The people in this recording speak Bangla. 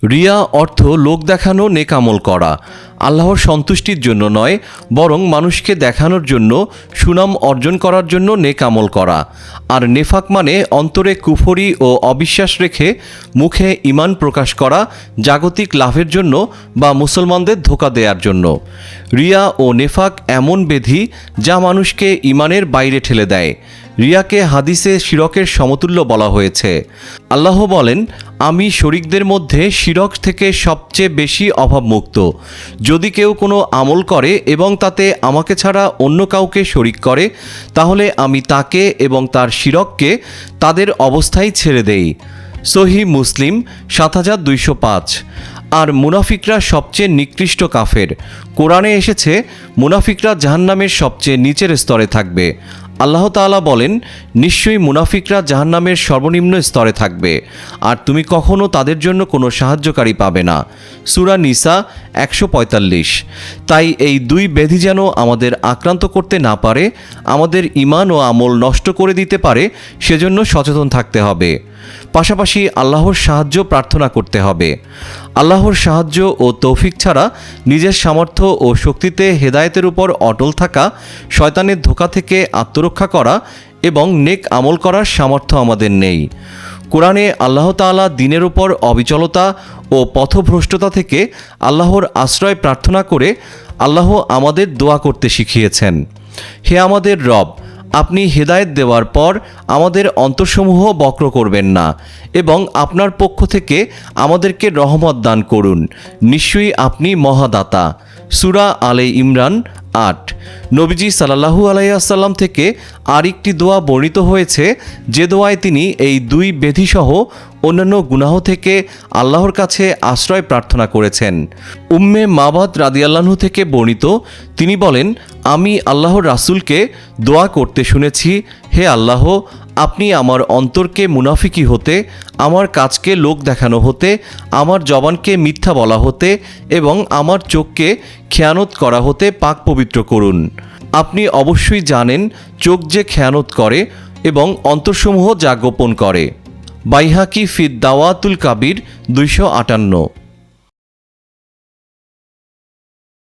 রিয়া অর্থ লোক দেখানো, নেক আমল করা, আল্লাহর সন্তুষ্টির জন্য নয়, বরং মানুষকে দেখানোর জন্য, সুনাম অর্জন করার জন্য নেক আমল করা। আর নেফাক মানে অন্তরে কুফরি ও অবিশ্বাস রেখে মুখে ঈমান প্রকাশ করা, জাগতিক লাভের জন্য বা মুসলমানদের ধোঁকা দেওয়ার জন্য। রিয়া ও নেফাক এমন ব্যাধি যা মানুষকে ঈমানের বাইরে ঠেলে দেয়। রিয়াকে হাদিসে শিরকের সমতুল্য বলা হয়েছে। আল্লাহ বলেন, আমি শরিকদের মধ্যে শিরক থেকে সবচেয়ে বেশি অভাবমুক্ত। যদি কেউ কোনো আমল করে এবং তাতে আমাকে ছাড়া অন্য কাউকে শরিক করে, তাহলে আমি তাকে এবং তার শিরককে তাদের অবস্থায় ছেড়ে দেই। সহিহ মুসলিম ৭২০৫। আর মুনাফিকরা সবচেয়ে নিকৃষ্ট কাফের। কোরআনে এসেছে মুনাফিকরা জাহান্নামের সবচেয়ে নিচের স্তরে থাকবে। আল্লাহ তাআলা বলেন, নিশ্চয়ই মুনাফিকরা জাহান্নামের সর্বনিম্ন স্তরে থাকবে, আর তুমি কখনো তাদের জন্য কোনো সাহায্যকারী পাবে না। সূরা নিসা ১৪৫। তাই এই দুই ব্যাধি যেন আমাদের আক্রান্ত করতে না পারে, আমাদের ঈমান ও আমল নষ্ট করে দিতে পারে, সেজন্য সচেতন থাকতে হবে। পাশাপাশি আল্লাহর সাহায্য প্রার্থনা করতে হবে। আল্লাহর সাহায্য ও তৌফিক ছাড়া নিজের সামর্থ্য ও শক্তিতে হেদায়েতের উপর অটল থাকা, শয়তানের ধোঁকা থেকে আত্মরক্ষা করা এবং নেক আমল করার সামর্থ্য আমাদের নেই। কোরআনে আল্লাহ তাআলা দ্বীনের উপর অবিচলতা ও পথভ্রষ্টতা থেকে আল্লাহর আশ্রয় প্রার্থনা করে আল্লাহ আমাদের দোয়া করতে শিখিয়েছেন। হে আমাদের রব, আপনি হেদায়েত দেওয়ার পর আমাদের অন্তরসমূহ বক্র করবেন না এবং আপনার পক্ষ থেকে আমাদেরকে রহমত দান করুন। নিশ্চয়ই আপনি মহাদাতা। সূরা আলে ইমরান ৮। নবীজি সাল্লাল্লাহু আলাইহি ওয়াসাল্লাম থেকে আরেকটি দোয়া বর্ণিত হয়েছে, যে দোয়ায় তিনি এই দুই ব্যাধিসহ অন্যান্য গুনাহ থেকে আল্লাহর কাছে আশ্রয় প্রার্থনা করেছেন। উম্মে মাবাদ রাদিয়াল্লাহু থেকে বর্ণিত, তিনি বলেন, আমি আল্লাহর রাসূলকে দোয়া করতে শুনেছি, হে আল্লাহ, আপনি আমার অন্তরকে মুনাফিকি হতে, আমার কাজকে লোক দেখানো হতে, আমার জবানকে মিথ্যা বলা হতে এবং আমার চোখকে খেয়ানত করা হতে পাক পবিত্র করুন। আপনি অবশ্যই জানেন চোখ যে খেয়ানত করে এবং অন্তরসমূহ যা গোপন করে। বাইহাকি ফিদ দাওয়াতুল কাবির ২৫৮।